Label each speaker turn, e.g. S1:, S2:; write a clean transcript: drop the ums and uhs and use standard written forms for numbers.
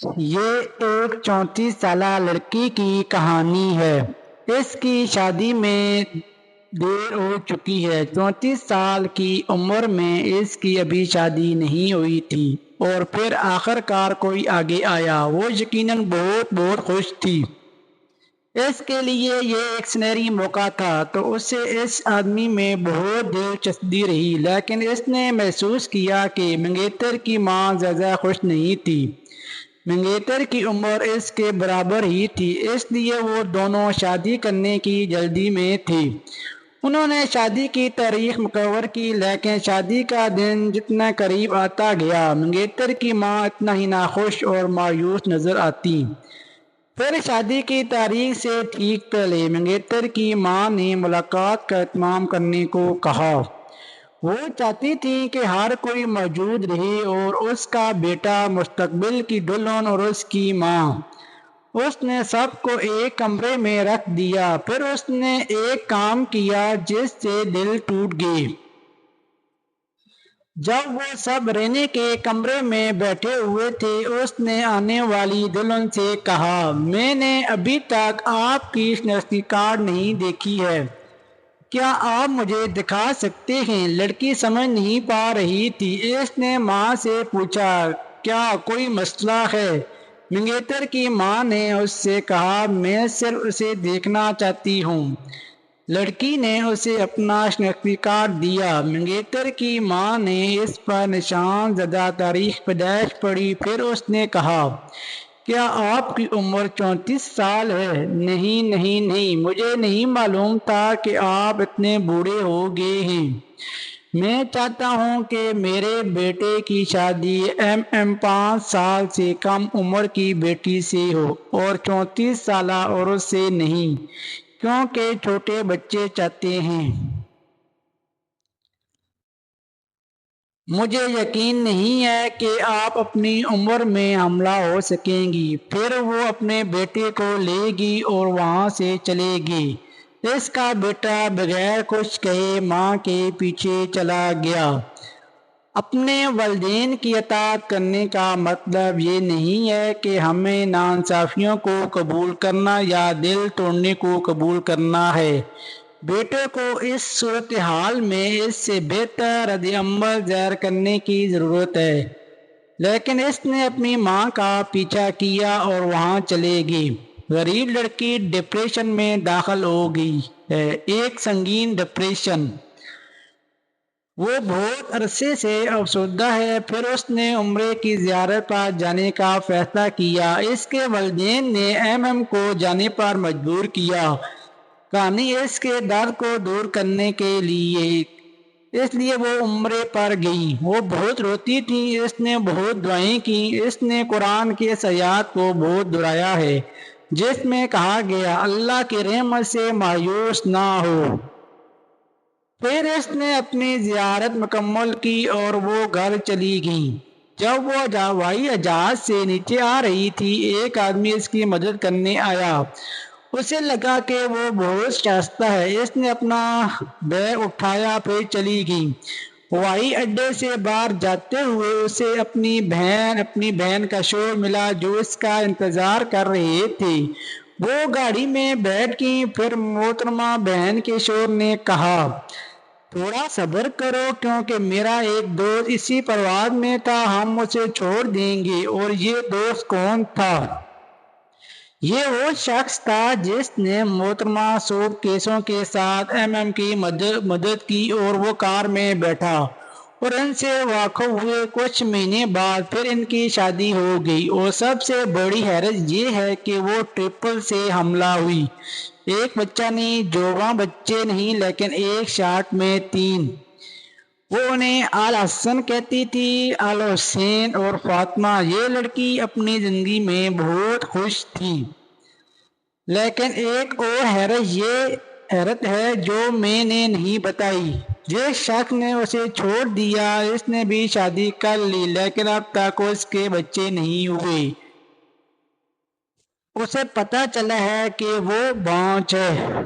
S1: یہ ایک 34 سالہ لڑکی کی کہانی ہے۔ اس کی شادی میں دیر ہو چکی ہے۔ 34 سال کی عمر میں اس کی ابھی شادی نہیں ہوئی تھی اور پھر آخر کار کوئی آگے آیا۔ وہ یقیناً بہت خوش تھی۔ اس کے لیے یہ ایک سنہری موقع تھا تو اسے اس آدمی میں بہت دلچسپی رہی، لیکن اس نے محسوس کیا کہ منگیتر کی ماں زیادہ خوش نہیں تھی۔ منگیتر کی عمر اس کے برابر ہی تھی، اس لیے وہ دونوں شادی کرنے کی جلدی میں تھے۔ انہوں نے شادی کی تاریخ مقرر کی، لیکن شادی کا دن جتنا قریب آتا گیا منگیتر کی ماں اتنا ہی ناخوش اور مایوس نظر آتی۔ پھر شادی کی تاریخ سے ٹھیک پہلے منگیتر کی ماں نے ملاقات کا اہتمام کرنے کو کہا۔ وہ چاہتی تھی کہ ہر کوئی موجود رہے اور اس کا بیٹا، مستقبل کی دلہن اور اس کی ماں۔ اس نے سب کو ایک کمرے میں رکھ دیا، پھر اس نے ایک کام کیا جس سے دل ٹوٹ گئے۔ جب وہ سب رہنے کے کمرے میں بیٹھے ہوئے تھے، اس نے آنے والی دلہن سے کہا، میں نے ابھی تک آپ کی شناختی کارڈ نہیں دیکھی ہے، کیا آپ مجھے دکھا سکتے ہیں؟ لڑکی سمجھ نہیں پا رہی تھی۔ اس نے ماں سے پوچھا، کیا کوئی مسئلہ ہے؟ منگیتر کی ماں نے اس سے کہا، میں صرف اسے دیکھنا چاہتی ہوں۔ لڑکی نے اسے اپنا شناختی کارڈ دیا۔ منگیتر کی ماں نے اس پر نشان زدہ تاریخ پیدائش پڑھی، پھر اس نے کہا، کیا آپ کی عمر 34 سال ہے؟ نہیں، مجھے نہیں معلوم تھا کہ آپ اتنے بوڑھے ہو گئے ہیں۔ میں چاہتا ہوں کہ میرے بیٹے کی شادی 5 سال سے کم عمر کی بیٹی سے ہو اور 34 سالہ عورت سے نہیں، کیونکہ چھوٹے بچے چاہتے ہیں۔ مجھے یقین نہیں ہے کہ آپ اپنی عمر میں حاملہ ہو سکیں گی۔ پھر وہ اپنے بیٹے کو لے گئی اور وہاں سے چلے گئی۔ اس کا بیٹا بغیر کچھ کہے ماں کے پیچھے چلا گیا۔ اپنے والدین کی اطاعت کرنے کا مطلب یہ نہیں ہے کہ ہمیں ناانصافیوں کو قبول کرنا یا دل توڑنے کو قبول کرنا ہے۔ بیٹے کو اس صورتحال میں اس سے بہتر رد عمل ظاہر کرنے کی ضرورت ہے، لیکن اس نے اپنی ماں کا پیچھا کیا اور وہاں چلے گئی۔ غریب لڑکی ڈپریشن میں داخل ہو گئی ہے، ایک سنگین ڈپریشن۔ وہ بہت عرصے سے افسردہ ہے۔ پھر اس نے عمرے کی زیارت پر جانے کا فیصلہ کیا۔ اس کے والدین نے کو جانے پر مجبور کیا، کہانی اس کے درد کو دور کرنے کے لیے، اس لیے وہ عمرے پر گئی۔ وہ بہت روتی تھی، اس نے بہت دعائیں کی۔ اس نے قرآن کے اس آیات کو بہت دہرایا ہے جس میں کہا گیا، اللہ کی رحمت سے مایوس نہ ہو۔ پھر اس نے اپنی زیارت مکمل کی اور وہ گھر چلی گئی۔ جب وہ ہوائی جہاز سے نیچے آ رہی تھی، ایک آدمی اس کی مدد کرنے آیا۔ اسے لگا کہ وہ بہت شائستہ ہے۔ اس نے اپنا بیگ اٹھایا، پھر چلی گئی۔ ہوائی اڈے سے باہر جاتے ہوئے اسے اپنی بہن کا شوہر ملا جو اس کا انتظار کر رہے تھے۔ وہ گاڑی میں بیٹھ گئی۔ پھر محترمہ بہن کے شوہر نے کہا، تھوڑا صبر کرو، کیونکہ میرا ایک دوست اسی پرواز میں تھا، ہم اسے چھوڑ دیں گے۔ اور یہ دوست کون تھا؟ یہ وہ شخص تھا جس نے محترمہ سوٹ کیسوں کے ساتھ کی مدد کی اور وہ کار میں بیٹھا اور ان سے واقف ہوئے۔ کچھ مہینے بعد پھر ان کی شادی ہو گئی اور سب سے بڑی حیرت یہ ہے کہ وہ ٹرپل سے حاملہ ہوئی۔ ایک بچہ نہیں، جوڑواں بچے نہیں، لیکن ایک شاٹ میں 3۔ وہ انہیں آل حسن کہتی تھی، آل حسین اور فاطمہ۔ یہ لڑکی اپنی زندگی میں بہت خوش تھی، لیکن ایک اور حیرت ہے جو میں نے نہیں بتائی۔ جس شخص نے اسے چھوڑ دیا اس نے بھی شادی کر لی، لیکن اب تک اس کے بچے نہیں ہوئے۔ اسے پتہ چلا ہے کہ وہ بانجھ ہے۔